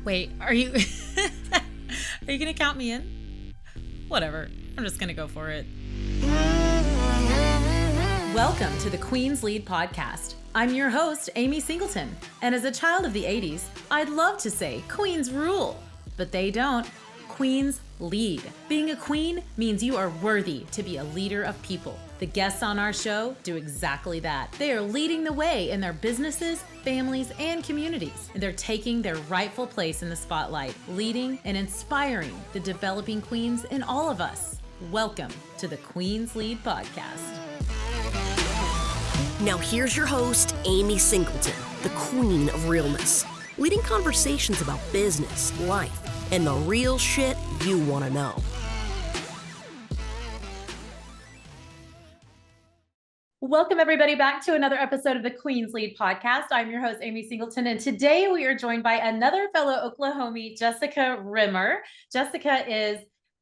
Wait, are you are you gonna count me in? Whatever. I'm just gonna go for it. Welcome to the Queen's Lead podcast. I'm your host, Amy Singleton, and as a child of the 80s, I'd love to say queens rule, but they don't. Queens lead. Being a queen means you are worthy to be a leader of people. The guests on our show do exactly that. They are leading the way in their businesses, families, and communities. And they're taking their rightful place in the spotlight, leading and inspiring the developing queens in all of us. Welcome to the Queen's Lead podcast. Now here's your host, Amy Singleton, the queen of realness, leading conversations about business, life, and the real shit you want to know. Welcome everybody back to another episode of the Queen's Lead podcast. I'm your host, Amy Singleton, and today we are joined by another fellow Oklahomie, Jessica Rimmer. Jessica is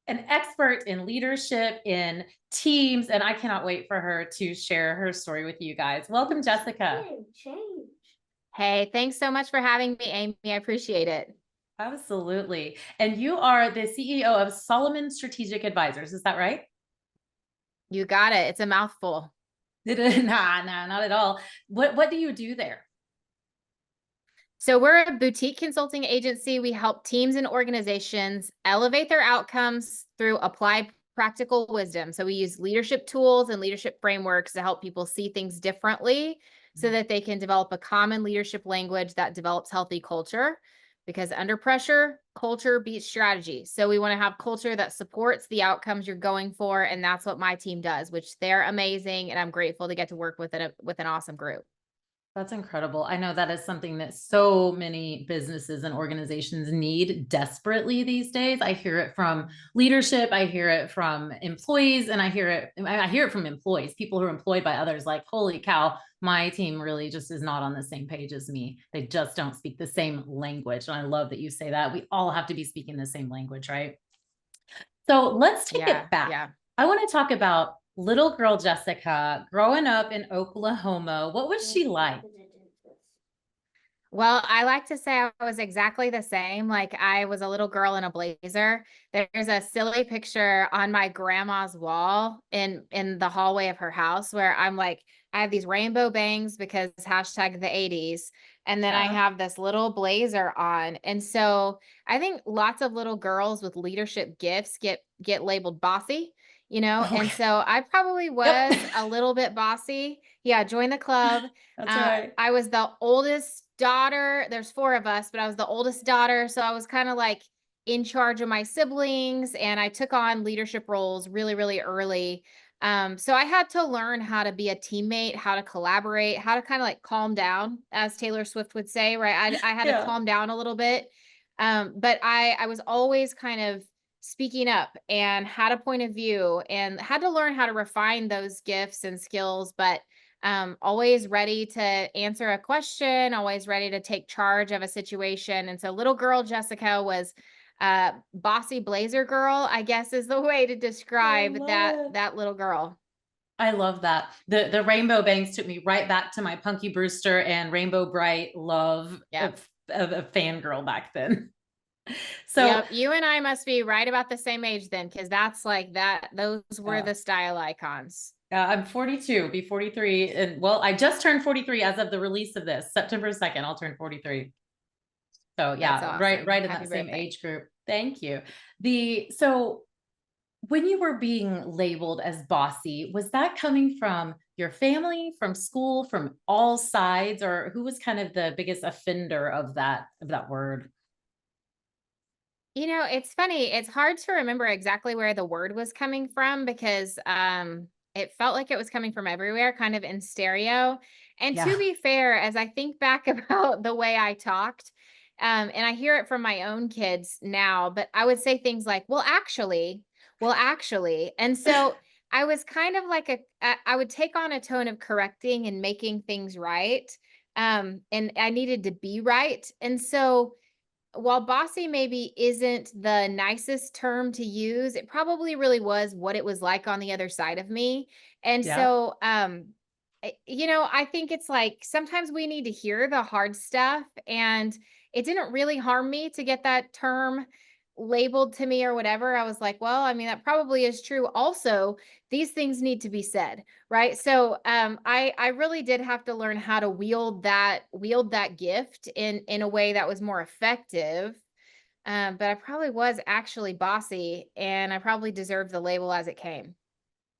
an expert in leadership, in teams, and I cannot wait for her to share her story with you guys. Welcome, Jessica. Change. Hey, thanks so much for having me, Amy. I appreciate it. Absolutely. And you are the CEO of Solomon Strategic Advisors. Is that right? You got it. It's a mouthful. Nah, not at all. What do you do there? So we're a boutique consulting agency. We help teams and organizations elevate their outcomes through applied practical wisdom. So we use leadership tools and leadership frameworks to help people see things differently so that they can develop a common leadership language that develops healthy culture. Because under pressure, culture beats strategy. So we want to have culture that supports the outcomes you're going for. And that's what my team does, which they're amazing. And I'm grateful to get to work with an awesome group. That's incredible. I know that is something that so many businesses and organizations need desperately these days. I hear it from leadership. I hear it from employees, and I hear it from employees, people who are employed by others, like, holy cow, my team really just is not on the same page as me. They just don't speak the same language. And I love that you say that. We all have to be speaking the same language, right? So let's take it back. Yeah. I want to talk about little girl Jessica growing up in Oklahoma. What was she like? Well, I like to say I was exactly the same. Like I was a little girl in a blazer. There's a silly picture on my grandma's wall in the hallway of her house where I'm like, I have these rainbow bangs because hashtag the 80s. And then I have this little blazer on. And so I think lots of little girls with leadership gifts get labeled bossy. And so I probably was a little bit bossy. Yeah, join the club. That's right. I was the oldest daughter. There's 4 of us, but I was the oldest daughter. So I was kind of like in charge of my siblings, and I took on leadership roles really, really early. So I had to learn how to be a teammate, how to collaborate, how to kind of like calm down, as Taylor Swift would say, right? I had to calm down a little bit. But I was always kind of speaking up and had a point of view and had to learn how to refine those gifts and skills, but always ready to answer a question, always ready to take charge of a situation. And so little girl Jessica was bossy blazer girl, I guess is the way to describe that little girl. I love that. The rainbow bangs took me right back to my Punky Brewster and Rainbow Bright love of a fangirl back then. So you and I must be right about the same age then, because that's like that. Those were the style icons. I'm 42, be 43. And well, I just turned 43 as of the release of this. September 2nd, I'll turn 43. So yeah, awesome. right in Happy that same birthday. age group. Thank you. So when you were being labeled as bossy, was that coming from your family, from school, from all sides, or who was kind of the biggest offender of that word? It's funny. It's hard to remember exactly where the word was coming from because it felt like it was coming from everywhere, kind of in stereo. And to be fair, as I think back about the way I talked, and I hear it from my own kids now, but I would say things like, well, actually. And so I was kind of like I would take on a tone of correcting and making things right. And I needed to be right. And so while bossy maybe isn't the nicest term to use, it probably really was what it was like on the other side of me. And so I think it's like sometimes we need to hear the hard stuff. And it didn't really harm me to get that term labeled to me or whatever. I was like, well, I mean, that probably is true. Also, these things need to be said, right? So I really did have to learn how to wield that gift in a way that was more effective. But I probably was actually bossy, and I probably deserved the label as it came.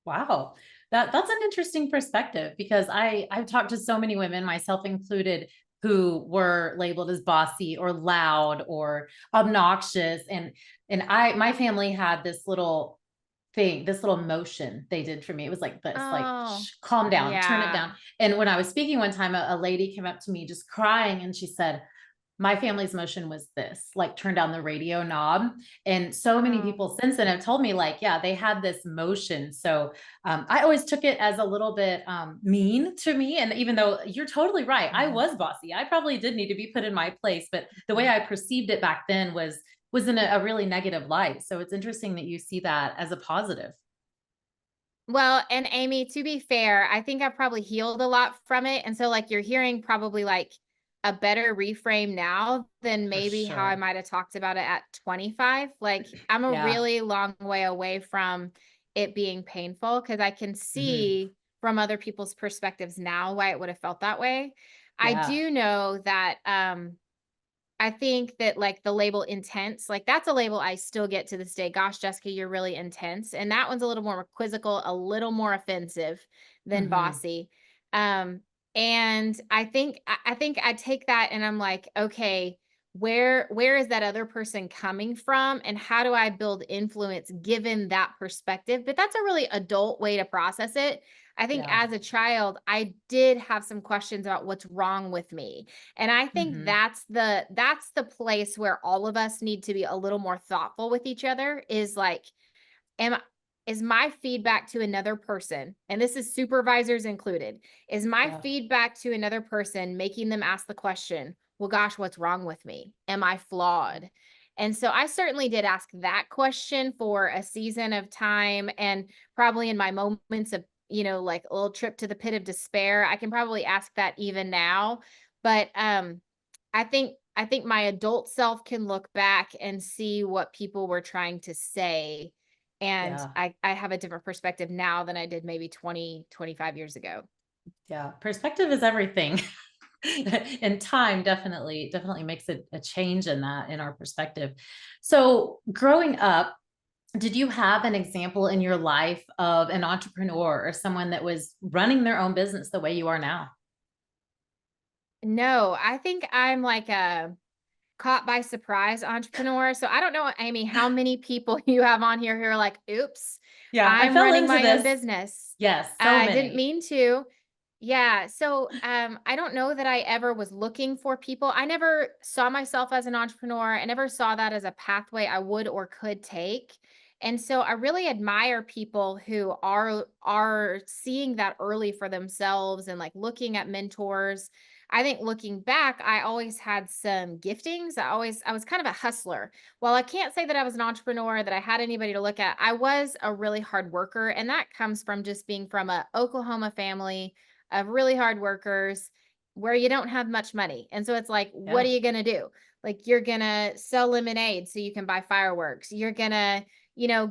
Wow. That's an interesting perspective because I've talked to so many women, myself included, who were labeled as bossy or loud or obnoxious. And my family had this little thing, this little motion they did for me. It was like this, like, Oh, shh, calm down, turn it yeah. down. And when I was speaking one time, a lady came up to me just crying and she said, my family's motion was this, like turn down the radio knob. And so many Oh, people since then have told me, like, yeah, they had this motion. So I always took it as a little bit mean to me. And even though you're totally right, I mhm, was bossy. I probably did need to be put in my place, but the way mhm. I perceived it back then was in a really negative light. So it's interesting that you see that as a positive. Well, and Amy, to be fair, I think I've probably healed a lot from it. And so, like, you're hearing probably like a better reframe now than For maybe how I sure. might have talked about it at 25. Like, I'm a Yeah. really long way away from it being painful because I can Hmm. see from other people's perspectives now why it would have felt that way. I Yeah. do know that I think that, like, the label intense, like, that's a label I still get to this day. Gosh, Jessica, you're really intense. And that one's a little more quizzical, a little more offensive than Hmm. bossy. Um, and I think I take that and I'm like, okay, where is that other person coming from? And how do I build influence given that perspective? But that's a really adult way to process it. I think Yeah. as a child, I did have some questions about what's wrong with me, and I think Hmm. that's the place where all of us need to be a little more thoughtful with each other is like, am I is my feedback to another person, and this is supervisors included, is my Yeah. feedback to another person making them ask the question, well, gosh, what's wrong with me? Am I flawed? And so I certainly did ask that question for a season of time, and probably in my moments of, like a little trip to the pit of despair, I can probably ask that even now. But I think my adult self can look back and see what people were trying to say, and Yeah. I have a different perspective now than I did maybe 20, 25 years ago. Yeah. Perspective is everything. And time definitely makes a change in that, in our perspective. So growing up, did you have an example in your life of an entrepreneur or someone that was running their own business the way you are now? No, I think I'm like a caught by surprise entrepreneur. So I don't know, Amy, how many people you have on here who are like, oops, Yeah, I I'm fell running into my own this. business. Yes, so I didn't many. mean to. Yeah. So I don't know that I ever was looking for people. I never saw myself as an entrepreneur. I never saw that as a pathway I would or could take. And so I really admire people who are seeing that early for themselves and like looking at mentors. I think looking back, I always had some giftings. I was kind of a hustler. While I can't say that I was an entrepreneur, that I had anybody to look at, I was a really hard worker. And that comes from just being from a Oklahoma family of really hard workers where you don't have much money. And so it's like, what Yeah. are you going to do? Like, you're going to sell lemonade so you can buy fireworks. You're going to,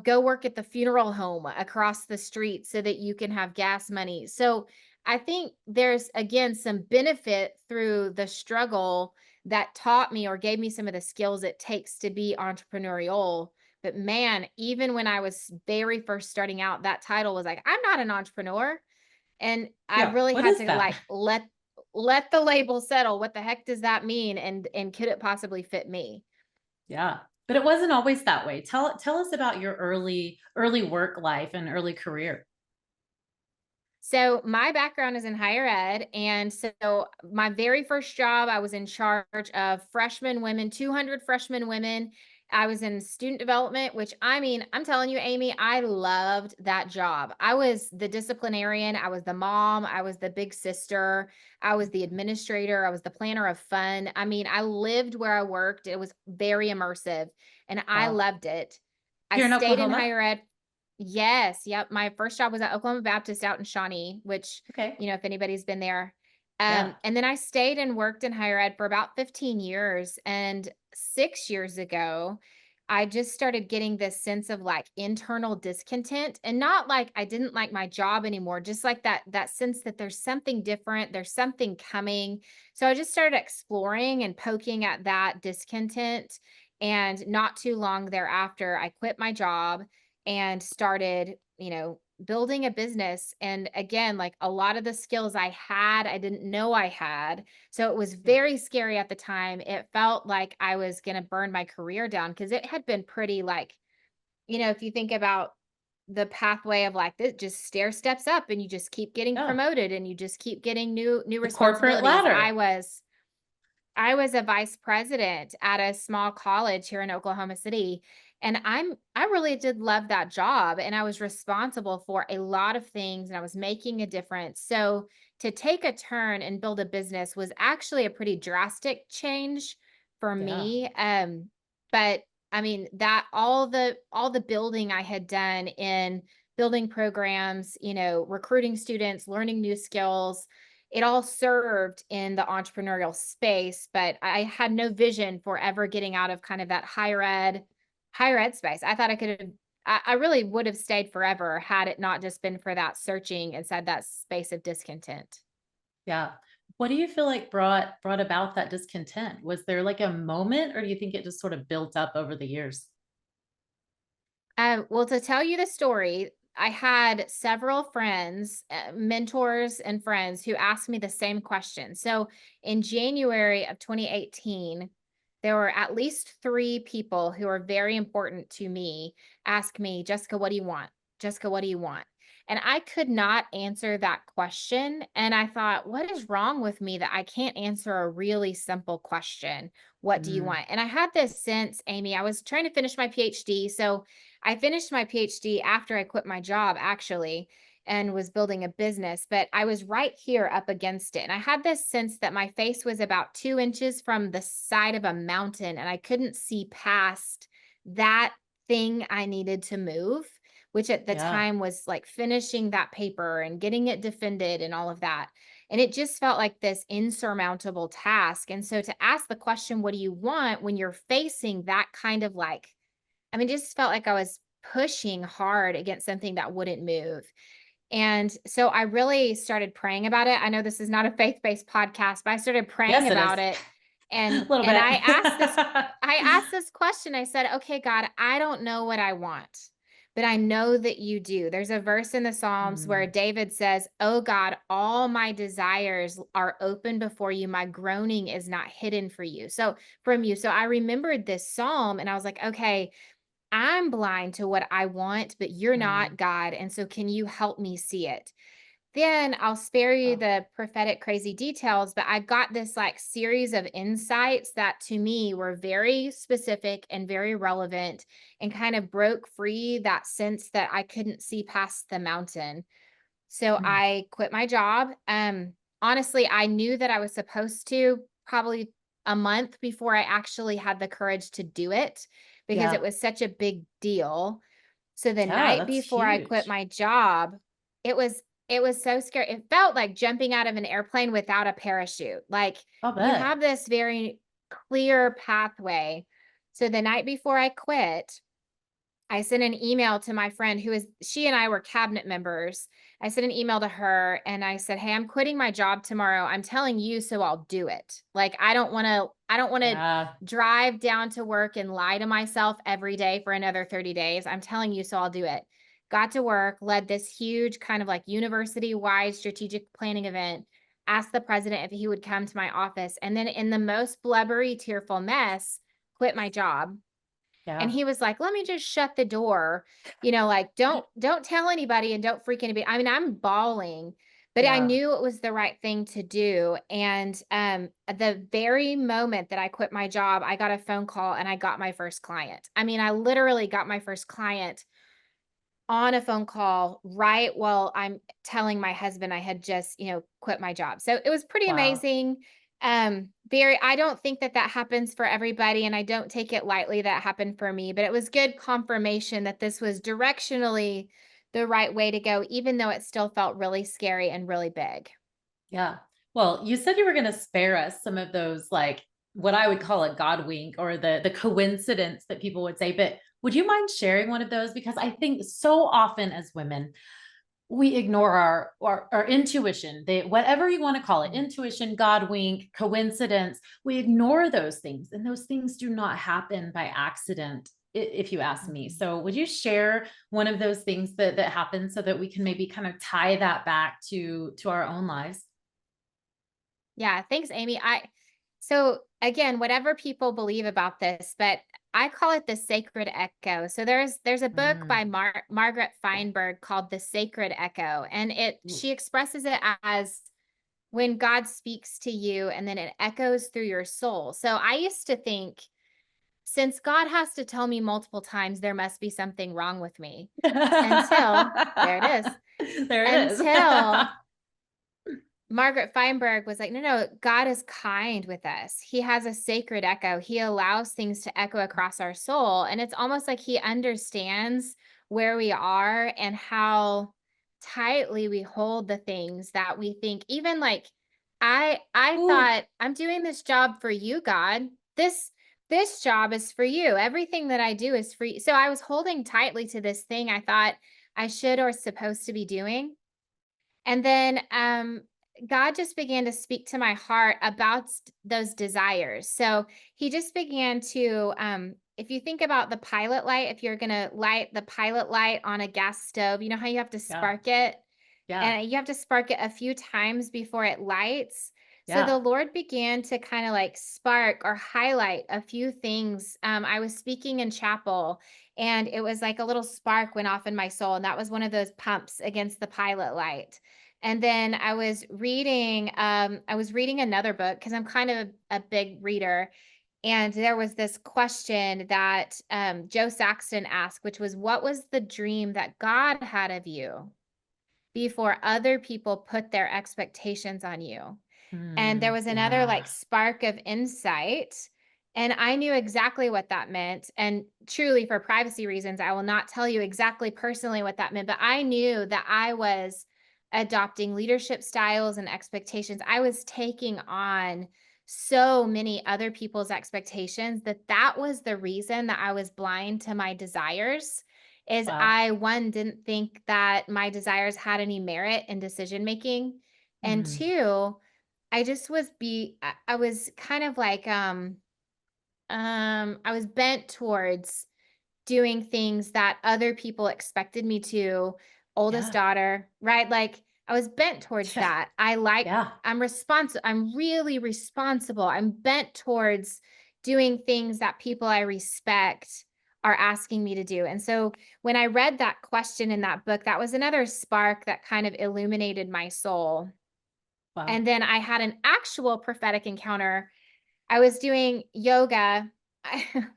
go work at the funeral home across the street so that you can have gas money. So I think there's, again, some benefit through the struggle that taught me or gave me some of the skills it takes to be entrepreneurial. But man, even when I was very first starting out, that title was like, I'm not an entrepreneur. And I Yeah. really What had is to that? like let the label settle. What the heck does that mean? And could it possibly fit me? Yeah. But it wasn't always that way. Tell us about your early work life and early career. So my background is in higher ed. And so my very first job, I was in charge of freshman women, 200 freshman women. I was in student development, which, I mean, I'm telling you, Amy, I loved that job. I was the disciplinarian. I was the mom. I was the big sister. I was the administrator. I was the planner of fun. I mean, I lived where I worked. It was very immersive and I Wow. loved it. I Here in stayed in Oklahoma? higher ed. Yes, yep, my first job was at Oklahoma Baptist out in Shawnee, which, Okay. if anybody's been there. Yeah. And then I stayed and worked in higher ed for about 15 years, and 6 years ago, I just started getting this sense of, like, internal discontent, and not like I didn't like my job anymore, just like that sense that there's something different, there's something coming. So I just started exploring and poking at that discontent, and not too long thereafter, I quit my job and started, building a business. And again, like a lot of the skills I had, I didn't know I had. So it was Yeah. very scary at the time. It felt like I was going to burn my career down because it had been pretty like, if you think about the pathway of like this, just stair steps up and you just keep getting Yeah. promoted and you just keep getting new The corporate responsibilities. I ladder. was I was a vice president at a small college here in Oklahoma City, and I really did love that job, and I was responsible for a lot of things, and I was making a difference. So to take a turn and build a business was actually a pretty drastic change for Yeah. me. But I mean that all the building I had done in building programs, recruiting students, learning new skills, it all served in the entrepreneurial space, but I had no vision for ever getting out of kind of that higher ed space. I thought I really would have stayed forever had it not just been for that searching inside that space of discontent. Yeah. What do you feel like brought about that discontent? Was there like a moment or do you think it just sort of built up over the years? Well, to tell you the story, I had several friends, mentors, and friends who asked me the same question. So in January of 2018, there were at least three people who are very important to me ask me, Jessica, what do you want? Jessica, what do you want? And I could not answer that question. And I thought, what is wrong with me that I can't answer a really simple question? What do you Mm, want? And I had this sense, Amy, I was trying to finish my PhD. So I finished my PhD after I quit my job, actually, and was building a business, but I was right here up against it. And I had this sense that my face was about 2 inches from the side of a mountain, and I couldn't see past that thing I needed to move, which at the yeah. time was like finishing that paper and getting it defended and all of that. And it just felt like this insurmountable task. And so to ask the question, what do you want when you're facing that kind of like, I mean, just felt like I was pushing hard against something that wouldn't move. And so I really started praying about it. I know this is not a faith-based podcast, but I started praying Yes, it is. about it. A And little and bit. I asked this question. I said, "Okay, God, I don't know what I want, but I know that you do." There's a verse in the Psalms where Mm, David says, "Oh God, all my desires are open before you. My groaning is not hidden for you." So from you. So I remembered this psalm and I was like, "Okay, I'm blind to what I want, but you're mm, not God. And so can you help me see it?" Then I'll spare you wow. the prophetic crazy details, but I got this like series of insights that to me were very specific and very relevant and kind of broke free that sense that I couldn't see past the mountain. So Mm, I quit my job. Honestly, I knew that I was supposed to probably a month before I actually had the courage to do it because it yeah. was such a big deal. So the Yeah, night that's before I quit huge. my job, it was it was so scary. It felt like jumping out of an airplane without a parachute. Like I'll you have bet. this very clear pathway. So the night before I quit, I sent an email to my friend she and I were cabinet members. I sent an email to her and I said, "Hey, I'm quitting my job tomorrow. I'm telling you so I'll do it." Like I don't want to Yeah. drive down to work and lie to myself every day for another 30 days. I'm telling you so I'll do it. Got to work, led this huge kind of like university-wide strategic planning event, asked the president if he would come to my office, and then in the most blubbery, tearful mess, quit my job. And Yeah. he was like, "Let me just shut the door, like, don't tell anybody and don't freak anybody." I mean, I'm bawling, but I Yeah. knew it was the right thing to do. And at the very moment that I quit my job, I got a phone call and I got my first client. I mean, I literally got my first client on a phone call right while I'm telling my husband I had just, quit my job. So it was pretty Wow. amazing. I don't think that that happens for everybody, and I don't take it lightly that happened for me, but it was good confirmation that this was directionally the right way to go, even though it still felt really scary and really big. Yeah. Well, you said you were going to spare us some of those, like what I would call a God wink or the coincidence that people would say, but would you mind sharing one of those? Because I think so often as women, we ignore our intuition, whatever you want to call it, intuition, God wink, coincidence. We ignore those things, and those things do not happen by accident, if you ask me. So would you share one of those things that happened so that we can maybe kind of tie that back to our own lives? Yeah, thanks, Amy. So again, whatever people believe about this, but I call it the sacred echo. So there's a book Mm. by Margaret Feinberg called The Sacred Echo, and Ooh. she expresses it as when God speaks to you and then it echoes through your soul. So I used to think, since God has to tell me multiple times, there must be something wrong with me, until there it is. There it is. Until Margaret Feinberg was like, no, no, God is kind with us. He has a sacred echo. He allows things to echo across our soul. And it's almost like he understands where we are and how tightly we hold the things that we think. Even like I Ooh. thought, I'm doing this job for you, God. This job is for you. Everything that I do is for you. So I was holding tightly to this thing I thought I should or supposed to be doing. And then God just began to speak to my heart about those desires. So he just began to, if you think about the pilot light, if you're going to light the pilot light on a gas stove, you know how you have to Yeah. spark it? Yeah. And you have to spark it a few times before it lights. So Yeah. the Lord began to kind of like spark or highlight a few things. I was speaking in chapel, and it was like a little spark went off in my soul. And that was one of those pumps against the pilot light. And then I was reading another book because I'm kind of a big reader. And there was this question that Joe Saxton asked, which was, what was the dream that God had of you before other people put their expectations on you? And there was another Yeah. like spark of insight. And I knew exactly what that meant. And truly, for privacy reasons, I will not tell you exactly personally what that meant, but I knew that I was adopting leadership styles and expectations. I was taking on so many other people's expectations that was the reason that I was blind to my desires. Is Wow. I, one, didn't think that my desires had any merit in decision making. And Mm. two, I was kind of like, I was bent towards doing things that other people expected me to. Oldest Yeah. daughter, right? Like I was bent towards Yeah. that. Yeah. I'm responsible. I'm really responsible. I'm bent towards doing things that people I respect are asking me to do. And so when I read that question in that book, that was another spark that kind of illuminated my soul. Wow. And then I had an actual prophetic encounter. I was doing yoga.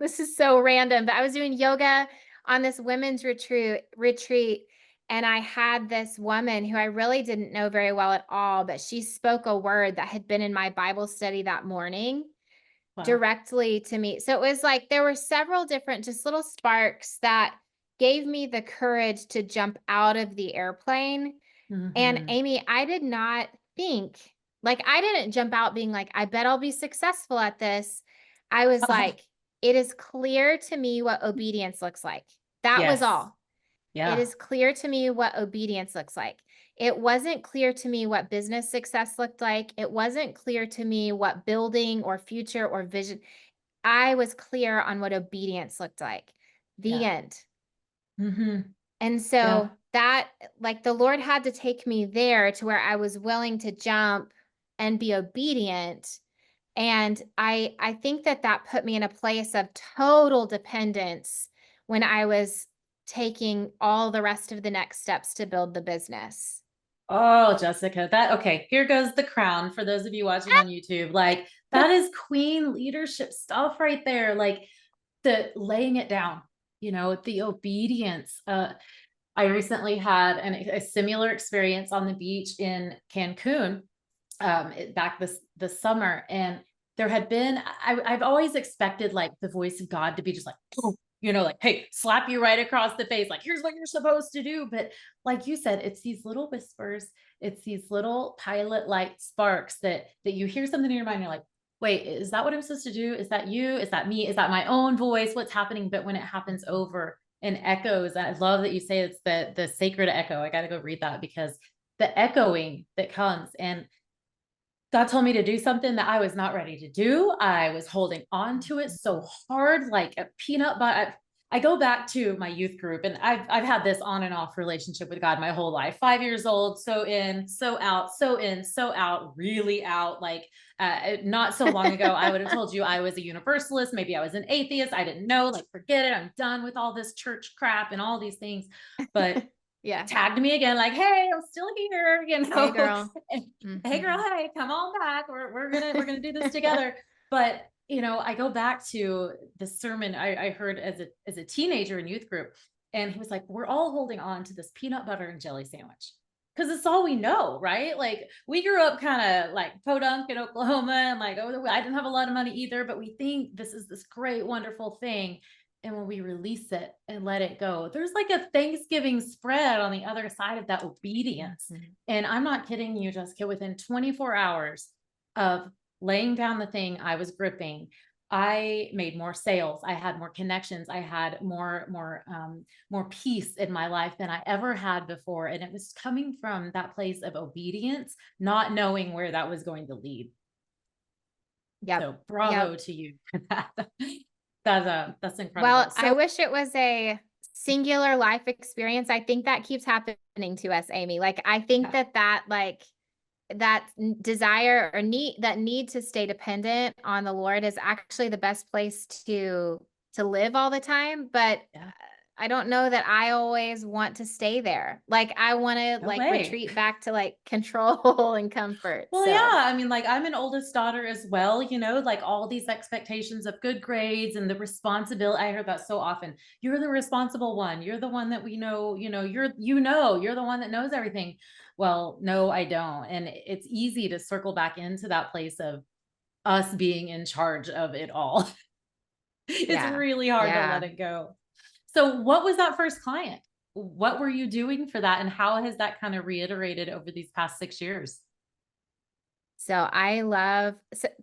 This is so random, but I was doing yoga on this women's retreat, and I had this woman who I really didn't know very well at all, but she spoke a word that had been in my Bible study that morning Wow. directly to me. So it was like there were several different just little sparks that gave me the courage to jump out of the airplane. And Hmm. Amy, I did not think, like, I didn't jump out being like, I bet I'll be successful at this. I was like, it is clear to me what obedience looks like. That was Yes. all. It Yeah. is clear to me what obedience looks like. It wasn't clear to me what business success looked like. It wasn't clear to me what building or future or vision. I was clear on what obedience looked like. The Yeah. end. Hmm. And Yeah. so that, like, the Lord had to take me there to where I was willing to jump and be obedient. And I think that that put me in a place of total dependence when I was taking all the rest of the next steps to build the business. Oh, Jessica, okay, here goes the crown for those of you watching on YouTube. Like, that is queen leadership stuff right there. Like, the laying it down, the obedience. I recently had a similar experience on the beach in Cancun. back this summer, and there had been I've always expected like the voice of God to be just like, "Oh," like, hey, slap you right across the face, like, here's what you're supposed to do. But like you said, it's these little whispers, it's these little pilot light sparks that you hear something in your mind, you're like, wait, is that what I'm supposed to do? Is that you? Is that me? Is that my own voice? What's happening? But when it happens over and echoes, I love that you say it's the sacred echo. I got to go read that, because the echoing that comes, and God told me to do something that I was not ready to do. I was holding on to it so hard, like a peanut butter. I go back to my youth group, and I've had this on and off relationship with God my whole life. 5 years old, so in, so out, so in, so out, really out. Like not so long ago, I would have told you I was a universalist. Maybe I was an atheist. I didn't know. Like, forget it. I'm done with all this church crap and all these things. But Yeah. tagged me again, like, hey, I'm still here, Hey, girl. Hey girl, Mhm. hey, come on back. We're gonna do this together. But I go back to the sermon I heard as a teenager in youth group, and he was like, we're all holding on to this peanut butter and jelly sandwich. Because it's all we know, right? Like, we grew up kind of like podunk in Oklahoma, and like, oh, I didn't have a lot of money either, but we think this is this great, wonderful thing. And when we release it and let it go, there's like a Thanksgiving spread on the other side of that obedience. Mhm. And I'm not kidding you, Jessica, within 24 hours of laying down the thing I was gripping, I made more sales. I had more connections. I had more peace in my life than I ever had before. And it was coming from that place of obedience, not knowing where that was going to lead. Yep. So bravo Yep. to you for that. That's incredible. Well, I So wish it was a singular life experience. I think that keeps happening to us, Amy. Like, I think yeah. that like that desire or need to stay dependent on the Lord is actually the best place to live all the time. But Yeah. I don't know that I always want to stay there. Like, I want to No like way. retreat back to like control and comfort. Well, yeah. So I mean, like, I'm an oldest daughter as well, like all these expectations of good grades and the responsibility. I heard that so often. You're the responsible one. You're the one that we know, you're the one that knows everything. Well, no, I don't. And it's easy to circle back into that place of us being in charge of it all. It's yeah. really hard to let Yeah. it go. So, what was that first client? What were you doing for that? And how has that kind of reiterated over these past 6 years? So I love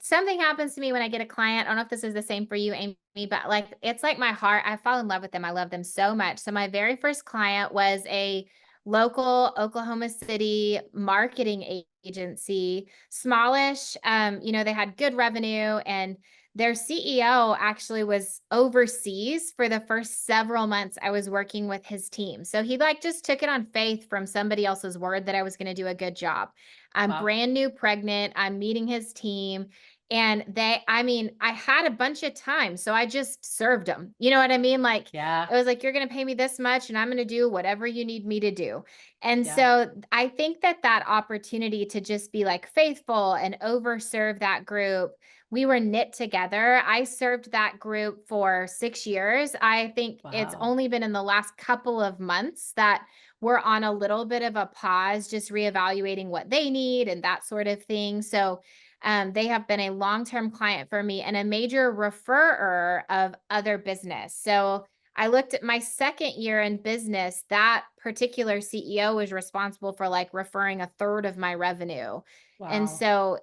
something happens to me when I get a client. I don't know if this is the same for you, Amy, but like it's like my heart. I fall in love with them. I love them so much. So my very first client was a local Oklahoma City marketing agency, smallish. They had good revenue, and their CEO actually was overseas for the first several months I was working with his team. So he like just took it on faith from somebody else's word that I was going to do a good job. I'm Wow. brand new pregnant. I'm meeting his team. And I had a bunch of time. So I just served them. You know what I mean? Like, Yeah. it was like, you're going to pay me this much and I'm going to do whatever you need me to do. And Yeah. so I think that opportunity to just be like faithful and overserve that group, we were knit together. I served that group for 6 years. I think it's Wow. only been in the last couple of months that we're on a little bit of a pause, just reevaluating what they need and that sort of thing. So they have been a long-term client for me and a major referrer of other business. So I looked at my second year in business, that particular CEO was responsible for like referring a third of my revenue. And Wow. so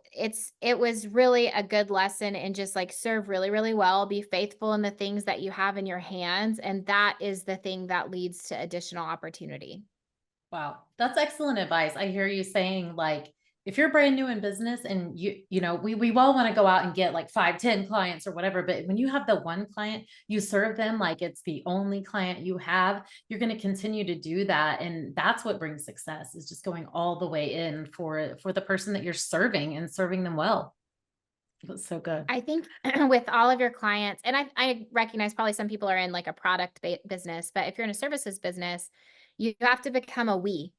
it was really a good lesson in just like serve really, really well, be faithful in the things that you have in your hands. And that is the thing that leads to additional opportunity. Wow. That's excellent advice. I hear you saying, like, if you're brand new in business, and we all want to go out and get like 5, 10 clients or whatever, but when you have the one client, you serve them like it's the only client you have, you're going to continue to do that. And that's what brings success, is just going all the way in for the person that you're serving and serving them well. That's so good. I think with all of your clients, and I recognize probably some people are in like a product business, but if you're in a services business, you have to become a we.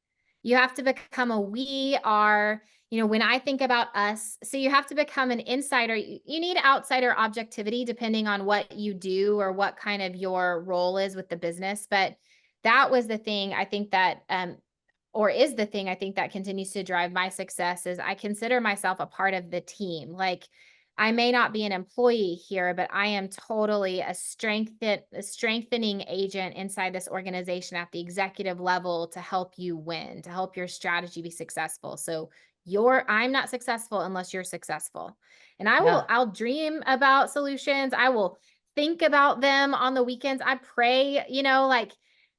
You have to become a we are, when I think about us, so you have to become an insider. You need outsider objectivity depending on what you do or what kind of your role is with the business. But that was the thing I think that or is the thing I think that continues to drive my success is I consider myself a part of the team. Like I may not be an employee here, but I am totally a strengthening agent inside this organization at the executive level to help you win, to help your strategy be successful. So I'm not successful unless you're successful. And Yeah. I'll dream about solutions. I will think about them on the weekends. I pray, like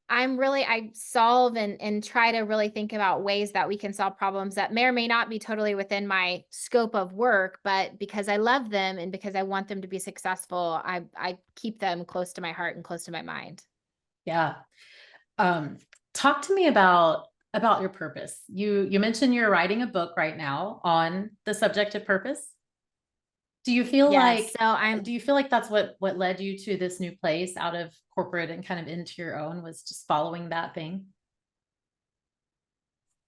I solve and try to really think about ways that we can solve problems that may or may not be totally within my scope of work, but because I love them and because I want them to be successful, I keep them close to my heart and close to my mind. Yeah. Um, Talk to me about your purpose. You mentioned you're writing a book right now on the subject of purpose. Do you feel Yes. like So I'm that's what led you to this new place out of corporate and kind of into your own, was just following that thing?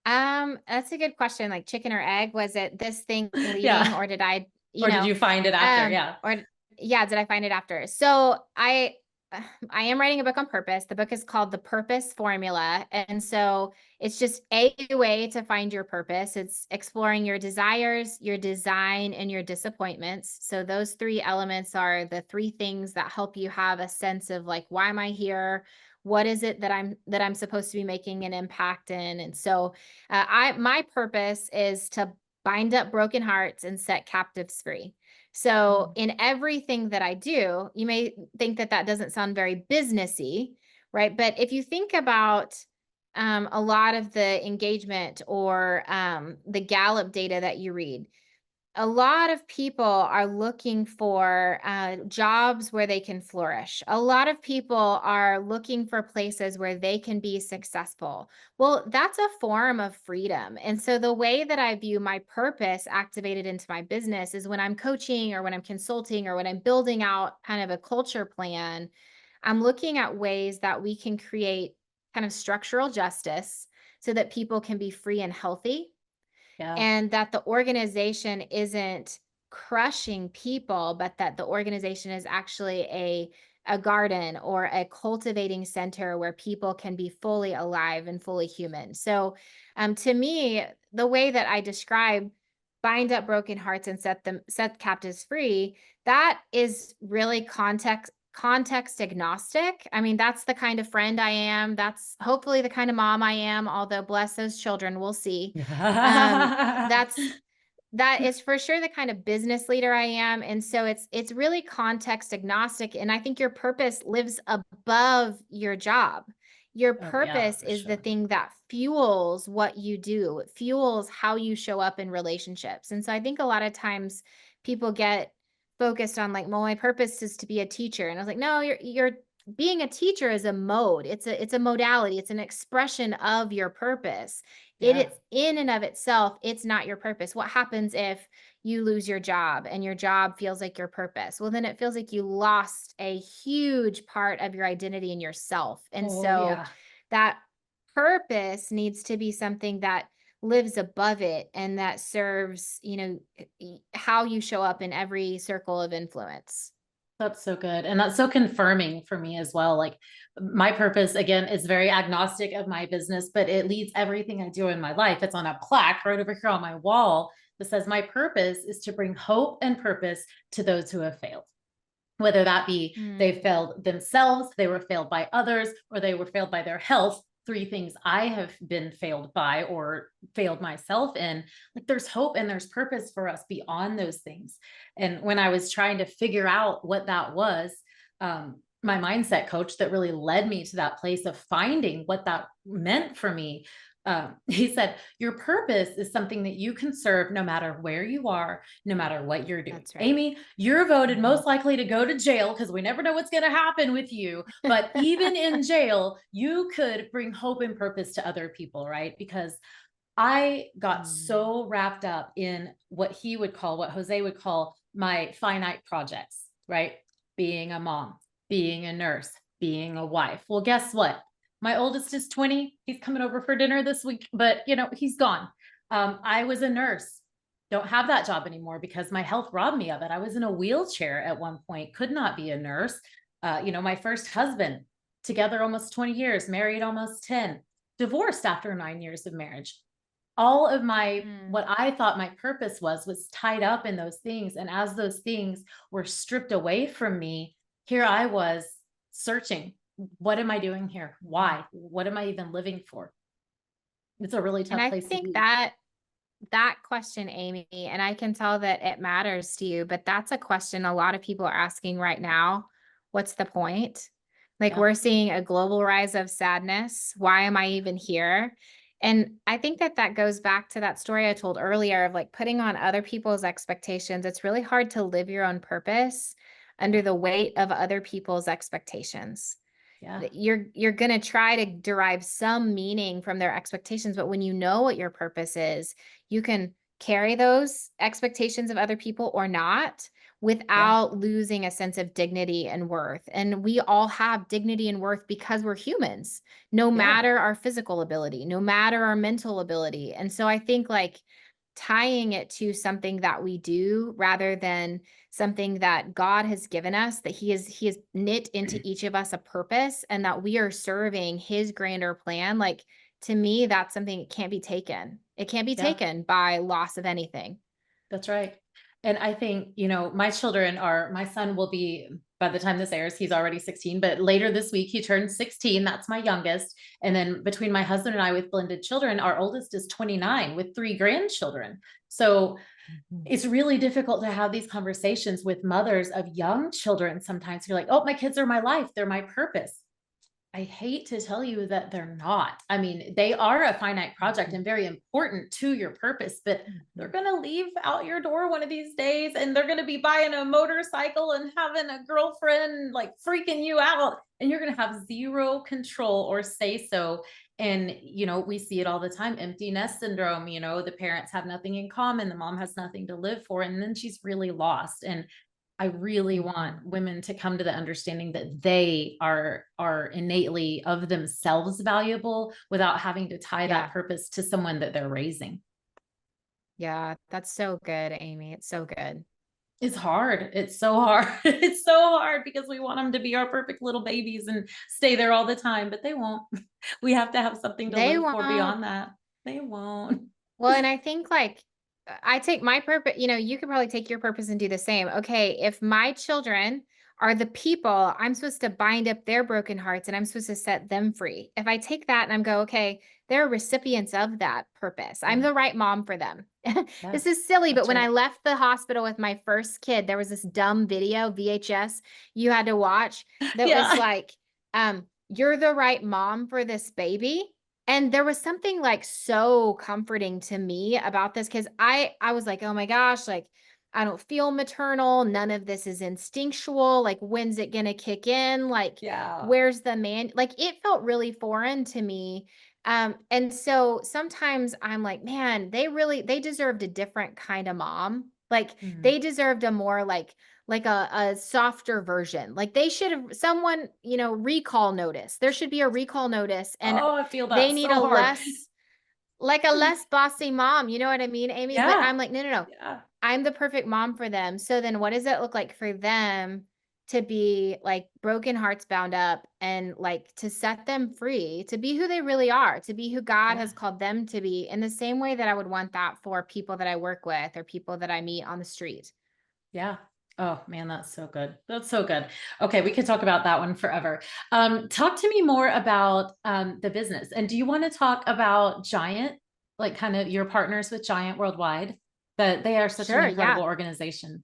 that's a good question. Like chicken or egg, was it this thing leading Yeah. or did I, Or did you find it after? Yeah. or yeah, did I find it after? So I am writing a book on purpose. The book is called The Purpose Formula. And so it's just a way to find your purpose. It's exploring your desires, your design, and your disappointments. So those three elements are the three things that help you have a sense of like, why am I here? What is it that I'm supposed to be making an impact in? And so my purpose is to bind up broken hearts and set captives free. So in everything that I do, you may think that that doesn't sound very businessy, right? But if you think about a lot of the engagement or the Gallup data that you read, a lot of people are looking for jobs where they can flourish. A lot of people are looking for places where they can be successful. Well, that's a form of freedom. And so the way that I view my purpose activated into my business is when I'm coaching or when I'm consulting or when I'm building out kind of a culture plan, I'm looking at ways that we can create kind of structural justice so that people can be free and healthy Yeah. and that the organization isn't crushing people, but that the organization is actually a garden or a cultivating center where people can be fully alive and fully human. So to me, the way that I describe bind up broken hearts and set captives free, that is really context agnostic. I mean, that's the kind of friend I am. That's hopefully the kind of mom I am, although bless those children, we'll see. Um, that's that is for sure the kind of business leader I am. And so it's really context agnostic. And I think your purpose lives above your job. Your Oh yeah, purpose for is the sure. thing that fuels what you do. It fuels how you show up in relationships. And so I think a lot of times people get focused on like, well, my purpose is to be a teacher. And I was like, no, you're being a teacher is a mode. It's a modality. It's an expression of your purpose. Yeah. It's in and of itself, it's not your purpose. What happens if you lose your job and your job feels like your purpose? Well, then it feels like you lost a huge part of your identity and yourself. And Oh so yeah. that purpose needs to be something that lives above it and that serves, how you show up in every circle of influence. That's so good. And that's so confirming for me as well. Like my purpose, again, is very agnostic of my business, but it leads everything I do in my life. It's on a plaque right over here on my wall that says, my purpose is to bring hope and purpose to those who have failed. Whether that be they Mm, failed themselves, they were failed by others, or they were failed by their health. Three things I have been failed by or failed myself in. Like there's hope and there's purpose for us beyond those things. And when I was trying to figure out what that was, my mindset coach that really led me to that place of finding what that meant for me, he said, your purpose is something that you can serve no matter where you are, no matter what you're doing. that's right. Amy, you're voted most likely to go to jail because we never know what's going to happen with you. But even in jail, you could bring hope and purpose to other people, right? Because I got Mm, so wrapped up in what he would call, what Jose would call my finite projects, right? Being a mom, being a nurse, being a wife. Well, guess what? My oldest is 20. He's coming over for dinner this week, but he's gone. I was a nurse. Don't have that job anymore because my health robbed me of it. I was in a wheelchair at one point, could not be a nurse. My first husband, together almost 20 years, married almost 10. divorced after 9 years of marriage. All of my, Mm. what I thought my purpose was tied up in those things. And as those things were stripped away from me, here I was searching. What am I doing here? Why? What am I even living for? It's a really And tough I place to think be. that question, Amy, and I can tell that it matters to you, but that's a question a lot of people are asking right now. What's the point? Like, Yeah. we're seeing a global rise of sadness. Why am I even here? And I think that that goes back to that story I told earlier of like putting on other people's expectations. It's really hard to live your own purpose under Yeah. the weight of other people's expectations. Yeah. You're going to try to derive some meaning from their expectations, but when you know what your purpose is, you can carry those expectations of other people or not Yeah. without losing a sense of dignity and worth. And we all have dignity and worth because we're humans, no Yeah. matter our physical ability, no matter our mental ability. And so I think like tying it to something that we do rather than something that God has given us, that he has knit into each of us a purpose and that we are serving his grander plan. Like, to me, that's something that can't be taken. It can't be Yeah. taken by loss of anything. That's right. And I think, my son will be, by the time this airs, he's already 16, but later this week he turns 16. That's my youngest. And then between my husband and I with blended children, our oldest is 29 with 3 grandchildren. So Mhm. it's really difficult to have these conversations with mothers of young children. Sometimes you're like, oh, my kids are my life. They're my purpose. I hate to tell you that they're not. I mean, they are a finite project and very important to your purpose, but they're Mhm. going to leave out your door one of these days and they're going to be buying a motorcycle and having a girlfriend like freaking you out. And you're going to have zero control or say so. And, we see it all the time, empty nest syndrome. The parents have nothing in common. The mom has nothing to live for. And then she's really lost. And I really Mhm. want women to come to the understanding that they are innately of themselves valuable without having to tie that Yeah. purpose to someone that they're raising. Yeah. That's so good, Amy. It's so good. It's hard. It's so hard. It's so hard because we want them to be our perfect little babies and stay there all the time, but they won't. We have to have something to They live for won't. beyond that. They won't. Well, and I think like I take my purpose, you could probably take your purpose and do the same. Okay, if my children are the people, I'm supposed to bind up their broken hearts and I'm supposed to set them free. If I take that and I'm go, okay, they're recipients of that purpose. I'm Yeah. the right mom for them. Yeah. This is silly, but That's when I right. left the hospital with my first kid, there was this dumb video, VHS, you had to watch that was Yeah. like, you're the right mom for this baby. And there was something like so comforting to me about this because I was like, oh my gosh, like I don't feel maternal. None of this is instinctual. Like, when's it gonna kick in? Like, Yeah. where's the man? Like, it felt really foreign to me. And so sometimes I'm like, man, they deserved a different kind of mom. Like Mhm. they deserved a more like a softer version. Like they should have someone, recall notice. There should be a recall notice and Oh, I feel they that need so a hard. less bossy mom. You know what I mean, Amy? But Yeah. I'm like, no, no, no. Yeah. I'm the perfect mom for them. So then what does it look like for them to be like broken hearts bound up and like to set them free, to be who they really are, to be who God Yeah. has called them to be in the same way that I would want that for people that I work with or people that I meet on the street. Yeah. Oh man, that's so good. That's so good. Okay, we could talk about that one forever. Talk to me more about the business. And do you want to talk about Giant, like kind of your partners with Giant Worldwide? That they are such an Sure. incredible Yeah. organization.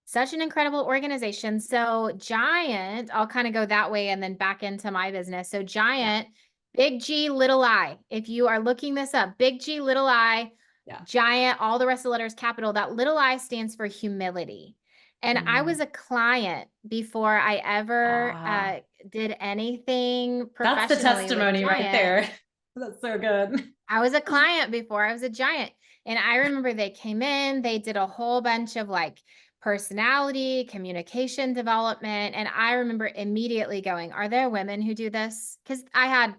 Such an incredible organization. So Giant, I'll kind of go that way and then back into my business. So Yeah. Giant, big G, little I. If you are looking this up, big G, little I, Yeah. Giant, all the rest of the letters capital. That little I stands for humility. And I Mm. was a client before I ever Ah, did anything that's the professionally with testimony right Giant. there. That's so good. I was a client before I was a Giant. And I remember they came in, they did a whole bunch of like personality, communication development. And I remember immediately going, are there women who do this? Because there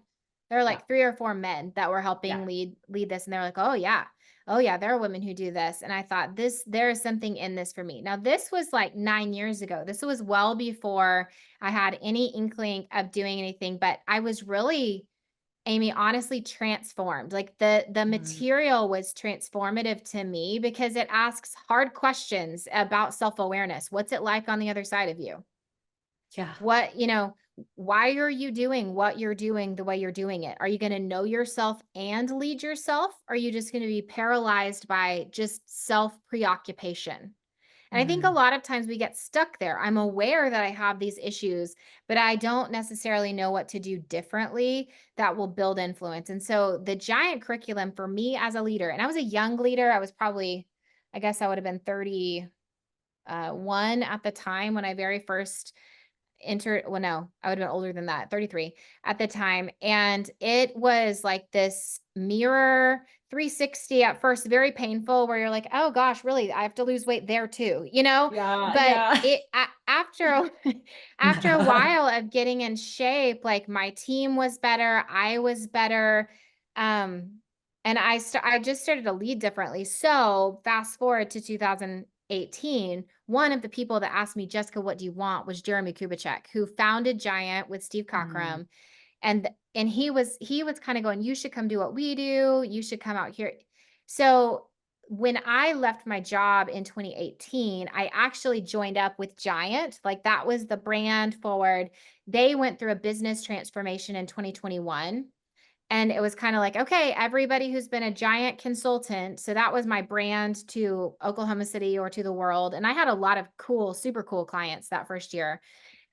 were Yeah. like 3 or 4 men that were Yeah. helping lead this. And they're like, oh yeah. Oh yeah, there are women who do this. And I thought there is something in this for me. Now, this was like 9 years ago. This was well before I had any inkling of doing anything, but I was really Amy, honestly transformed. Like the Mm, material was transformative to me because it asks hard questions about self-awareness. What's it like on the other side of you? yeah. What, why are you doing what you're doing the way you're doing it? Are you going to know yourself and lead yourself? Or are you just going to be paralyzed by just self preoccupation? And I think a Mm, lot of times we get stuck there. I'm aware that I have these issues, but I don't necessarily know what to do differently that will build influence. And so the giant curriculum for me as a leader, and I was a young leader, I was probably, I guess I would have been 31 at the time when I very first entered. Well, no, I would have been older than that, 33 at the time. And it was like this mirror 360 at first, very painful, where you're like, oh gosh, really, I have to lose weight there too, yeah, But yeah. after a while of getting in shape, like my team was better, I was better. Um, and I just started to lead differently. So fast forward to 2018, one of the people that asked me, Jessica, what do you want, was Jeremy Kubicek, who founded Giant with Steve Mm, Cockrum. And he was kind of going, you should come do what we do. You should come out here. So when I left my job in 2018, I actually joined up with Giant. Like that was the brand forward. They went through a business transformation in 2021. And it was kind of like, okay, everybody who's been a Giant consultant. So that was my brand to Oklahoma City or to the world. And I had a lot of cool, super cool clients that first year.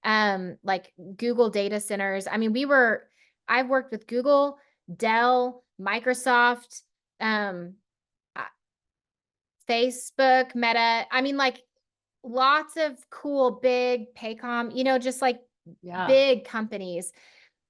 Like Google data centers. I mean, I've worked with Google, Dell, Microsoft, um, uh, Facebook, Meta. I mean, like lots of cool, big Paycom, just like yeah, big companies.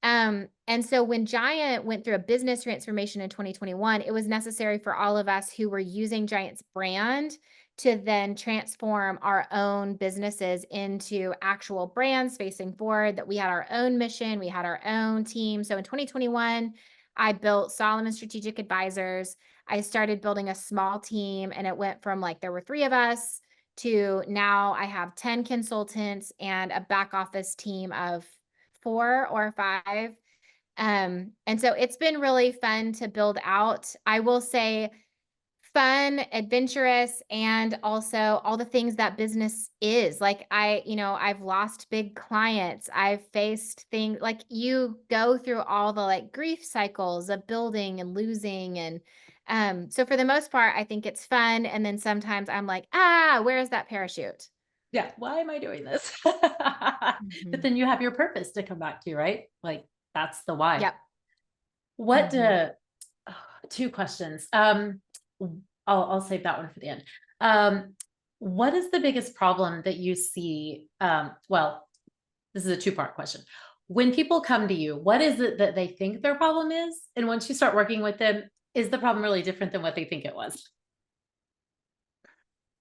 And so when Giant went through a business transformation in 2021, it was necessary for all of us who were using Giant's brand to then transform our own businesses into actual brands facing forward, that we had our own mission, we had our own team. So in 2021, I built Solomon Strategic Advisors. I started building a small team, and it went from like there were 3 of us to now I have 10 consultants and a back office team of 4 or 5. And so it's been really fun to build out. I will say fun, adventurous, and also all the things that business is. Like I've lost big clients. I've faced things like you go through all the like grief cycles of building and losing. And so for the most part, I think it's fun. And then sometimes I'm like, where's that parachute? yeah. Why am I doing this? But Mhm. then you have your purpose to come back to, right? Like that's the why. Yep. What hmm 2 questions. I'll save that one for the end. Um, what is the biggest problem that you see? Well, this is a two-part question. When people come to you, what is it that they think their problem is? And once you start working with them, is the problem really different than what they think it was?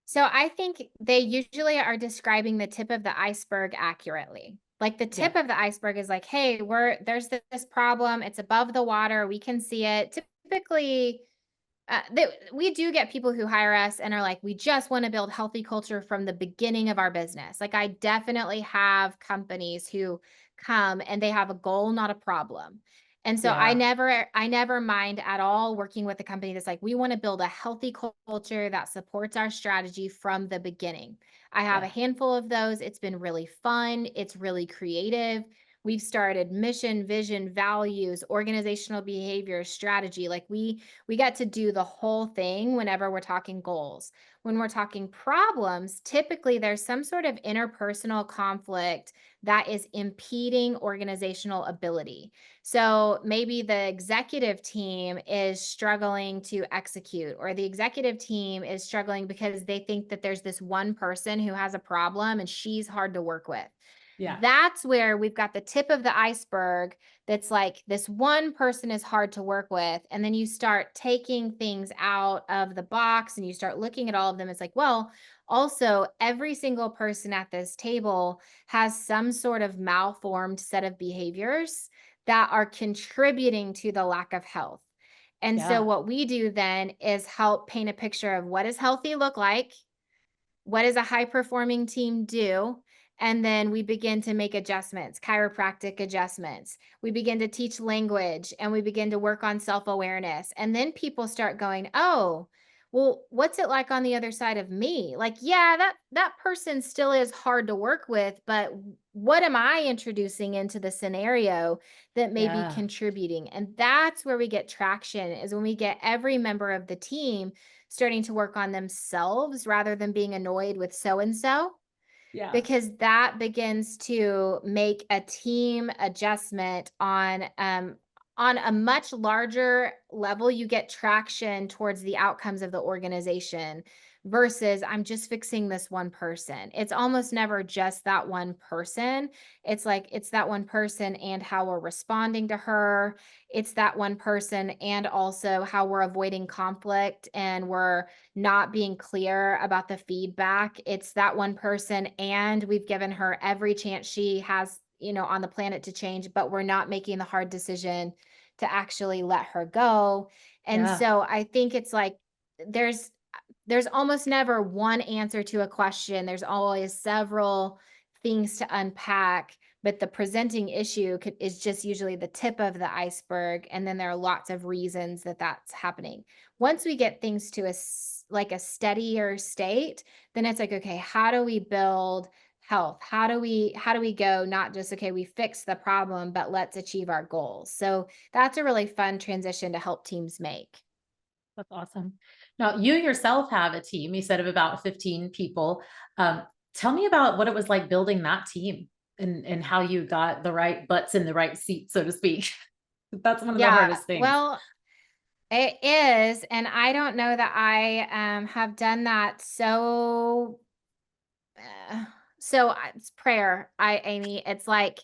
So I think they usually are describing the tip of the iceberg accurately. Like the Yeah. tip of the iceberg is like, hey, there's this problem. It's above the water. We can see it. Typically, we do get people who hire us and are like, we just want to build healthy culture from the beginning of our business. Like I definitely have companies who come and they have a goal, not a problem. And so I Yeah. never mind at all working with a company that's like, we want to build a healthy culture that supports our strategy from the beginning. I have a Yeah. handful of those. It's been really fun. It's really creative. We've started mission, vision, values, organizational behavior, strategy. Like we get to do the whole thing whenever we're talking goals. When we're talking problems, typically there's some sort of interpersonal conflict that is impeding organizational ability. So maybe the executive team is struggling to execute, or the executive team is struggling because they think that there's this one person who has a problem and she's hard to work with. Yeah. That's where we've got the tip of the iceberg that's like this one person is hard to work with. And then you start taking things out of the box and you start looking at all of them. It's like, well, also, every single person at this table has some sort of malformed set of behaviors that are contributing to the lack of health. And so, Yeah. what we do then is help paint a picture of what does healthy look like? What does a high performing team do? And then we begin to make adjustments, chiropractic adjustments. We begin to teach language and we begin to work on self-awareness. And then people start going, oh, well, what's it like on the other side of me? Like, yeah, that person still is hard to work with, but what am I introducing into the scenario that may be Yeah. contributing? And that's where we get traction, is when we get every member of the team starting to work on themselves rather than being annoyed with so and so, Yeah. because that begins to make a team adjustment on a much larger level. You get traction towards the outcomes of the organization versus I'm just fixing this one person. It's almost never just that one person. It's like it's that one person and how we're responding to her. It's that one person and also how we're avoiding conflict and we're not being clear about the feedback. It's that one person and we've given her every chance she has, on the planet to change, but we're not making the hard decision to actually let her go. And Yeah. so I think it's like there's there's almost never one answer to a question. There's always several things to unpack, but the presenting issue is just usually the tip of the iceberg. And then there are lots of reasons that that's happening. Once we get things to like a steadier state, then it's like, okay, how do we build health? How do we go, not just, okay, we fix the problem, but let's achieve our goals. So that's a really fun transition to help teams make. That's awesome. Now, you yourself have a team, you said, of about 15 people. Um, Tell me about what it was like building that team and how you got the right butts in the right seat, so to speak. That's one of the Yeah, hardest things. well, it is, and I don't know that I have done that uh, it's prayer. Amy, it's like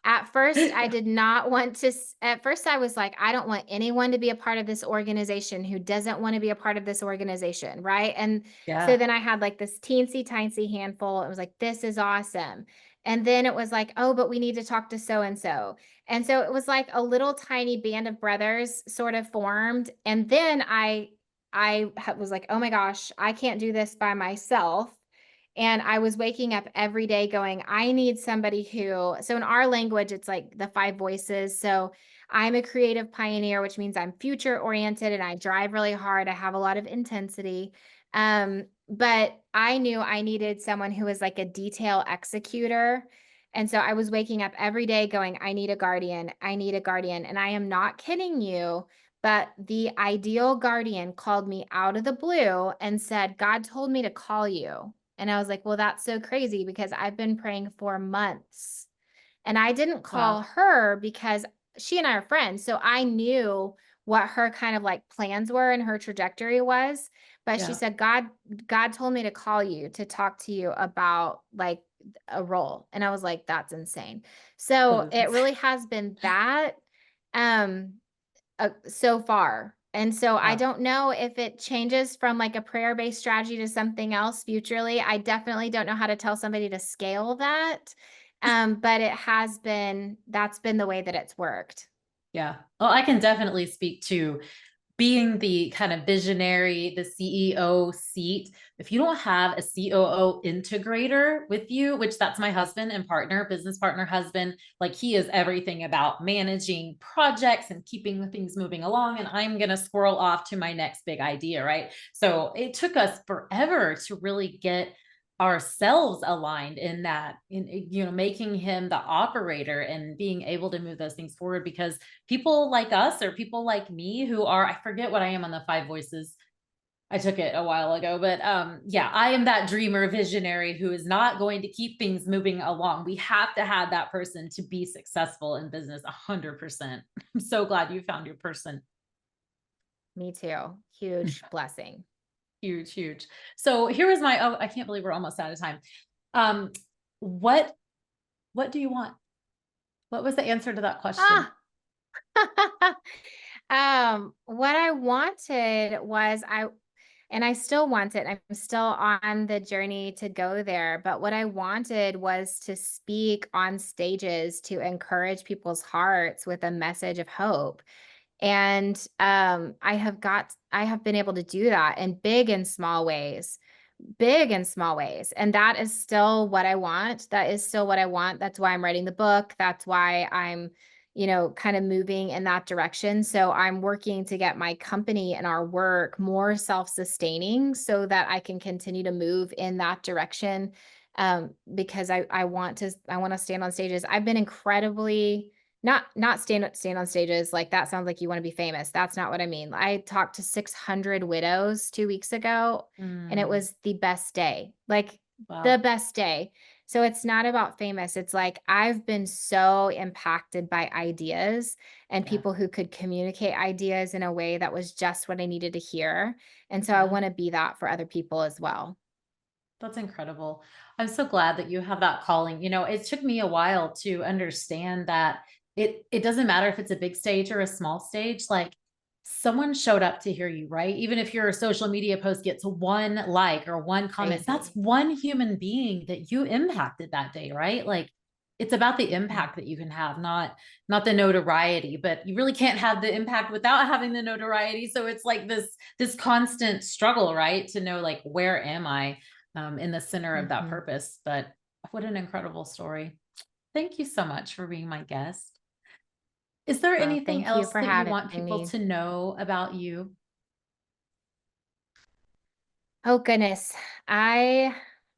at first, I did not want to. At first, I was like, I don't want anyone to be a part of this organization who doesn't want to be a part of this organization. Right. And so Yeah. then I had like this teensy tiny handful. It was like, this is awesome. And then it was like, oh, but we need to talk to so and so. And so it was like a little tiny band of brothers sort of formed. And then was like, oh my gosh, I can't do this by myself. And I was waking up every day going, I need somebody so in our language, it's like the five voices. So I'm a creative pioneer, which means I'm future oriented and I drive really hard. I have a lot of intensity. But I knew I needed someone who was like a detail executor. And so I was waking up every day going, I need a guardian. I need a guardian. And I am not kidding you. But the ideal guardian called me out of the blue and said, God told me to call you. And I was like, well, that's so crazy because I've been praying for months. And I didn't call Wow. her because she and I are friends. So I knew what her kind of like plans were and her trajectory was. But she Yeah. said, God told me to call you to talk to you about like a role. And I was like, that's insane. That So is it insane. really has been that. Um, so far. And so I Wow. don't know if it changes from like a prayer-based strategy to something else futurely. I definitely don't know how to tell somebody to scale that. But that's been the way that it's worked. Yeah. Well, I can definitely speak to being the kind of visionary, the CEO seat. If you don't have a COO integrator with you, which that's my husband and partner, business partner, husband, like he is everything about managing projects and keeping things moving along. And I'm going to squirrel off to my next big idea. Right. So it took us forever to really get ourselves aligned in that, making him the operator and being able to move those things forward, because people like us or people like me who are, I forget what I am on the five voices. I took it a while ago, but yeah, I am that dreamer visionary who is not going to keep things moving along. We have to have that person to be successful in business 100%. I'm so glad you found your person. Me too. Huge blessing. Huge, huge. So here was my, oh, I can't believe we're almost out of time. Um, what, what do you want? What was the answer to that question? Ah. What I wanted was and I still want it. I'm still on the journey to go there. But what I wanted was to speak on stages to encourage people's hearts with a message of hope. And I have been able to do that in big and small ways. big and small ways. And that is still what I want. That is still what I want. That's why I'm writing the book. That's why I'm, kind of moving in that direction. So I'm working to get my company and our work more self-sustaining so that I can continue to move in that direction. Because I want to stand on stages. I've been incredibly not stand on stages like that sounds like you want to be famous. That's not what I mean. I talked to 600 widows 2 weeks ago, and it Mm, was the best day, like the wow. best day. So it's not about famous. It's like I've been so impacted by ideas and Yeah. people who could communicate ideas in a way that was just what I needed to hear. And so I Yeah. want to be that for other people as well. That's incredible. I'm so glad that you have that calling. It took me a while to understand that it doesn't matter if it's a big stage or a small stage, like someone showed up to hear you, right? Even if your social media post gets one like or one comment, that's Crazy. one human being that you impacted that day, right? Like it's about the Mhm. impact that you can have, not the notoriety, but you really can't have the impact without having the notoriety. So it's like this constant struggle, right? To know like where am I? In the center of that Mhm. purpose. But what an incredible story. Thank you so much for being my guest. Is there Well, anything thank you else for that you having want people me. to know about you? Oh goodness. I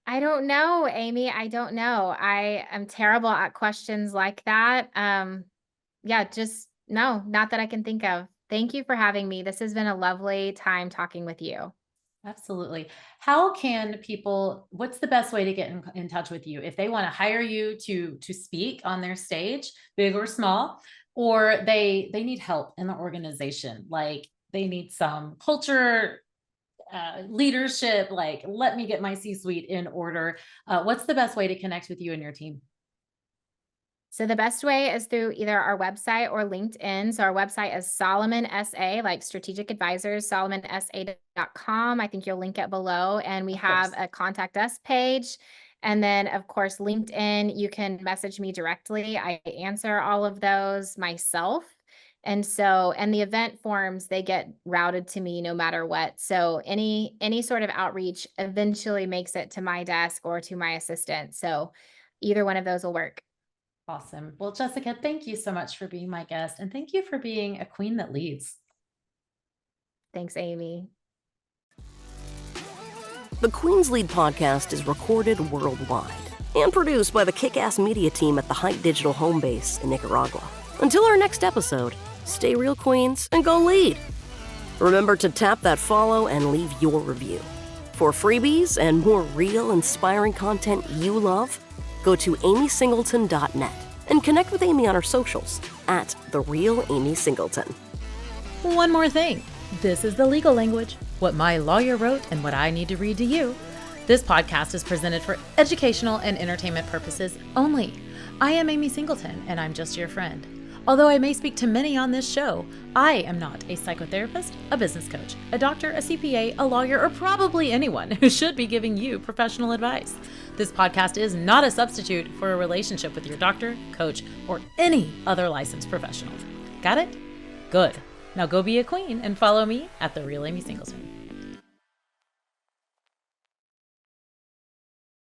I don't know, Amy. I don't know. I am terrible at questions like that. Yeah, just no, not that I can think of. Thank you for having me. This has been a lovely time talking with you. Absolutely. How can people, what's the best way to get in touch with you if they want to hire you to speak on their stage, big or small, or they need help in the organization, like they need some culture leadership, like let me get my C-suite in order. What's the best way to connect with you and your team? So the best way is through either our website or LinkedIn. So our website is Solomon SA, like strategic advisors, SolomonSA.com. I think you'll link it below. And we Of have course. a contact us page. And then of course, LinkedIn, you can message me directly. I answer all of those myself. And the event forms, they get routed to me no matter what. So any sort of outreach eventually makes it to my desk or to my assistant. So either one of those will work. Awesome. Well, Jessica, thank you so much for being my guest, and thank you for being a queen that leads. Thanks, Amy. The Queen's Lead podcast is recorded worldwide and produced by the kick-ass media team at the Height Digital home base in Nicaragua. Until our next episode, stay real, Queens, and go lead. Remember to tap that follow and leave your review. For freebies and more real, inspiring content you love, go to amysingleton.net and connect with Amy on her socials at The Real Amy Singleton. One more thing. This is the legal language, what my lawyer wrote and what I need to read to you. This podcast is presented for educational and entertainment purposes only. I am Amy Singleton, and I'm just your friend. Although I may speak to many on this show, I am not a psychotherapist, a business coach, a doctor, a CPA, a lawyer, or probably anyone who should be giving you professional advice. This podcast is not a substitute for a relationship with your doctor, coach, or any other licensed professional. Got it? Good. Now go be a queen and follow me at The Real Amy Singleton.